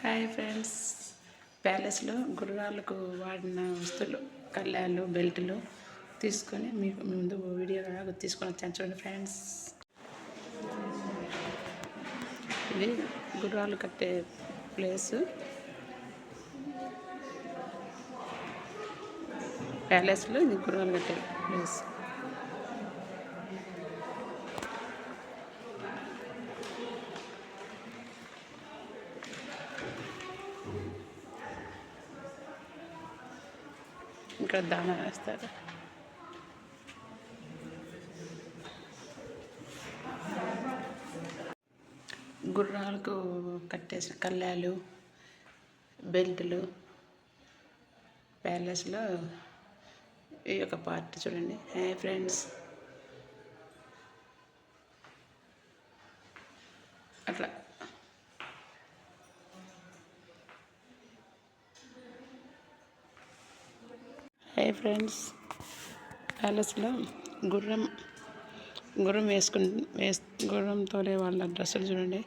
Hi friends, ప్యాలెస్లో గుర్రాలకు వాడిన వస్తువులు కళ్ళాలు బెల్టులు తీసుకొని మీకు ముందు వీడియోగా తీసుకొని వచ్చాను. చూడండి ఫ్రెండ్స్, ఇది గుర్రాలు కట్టే ప్లేసు. ప్యాలెస్లో ఇది గుర్రాలు కట్టే ప్లేస్. ఇక్కడ దానా వేస్తారు. గుర్రాలకు కట్టేసిన కళ్ళాలు బెల్టులు ప్యాలెస్లో ఈ యొక్క పార్ట్ చూడండి. హాయ్ ఫ్రెండ్స్, అట్లా హాయ్ ఫ్రెండ్స్, ప్యాలెస్లో గుర్రం గుర్రంతో వాళ్ళ డ్రెస్సులు చూడండి.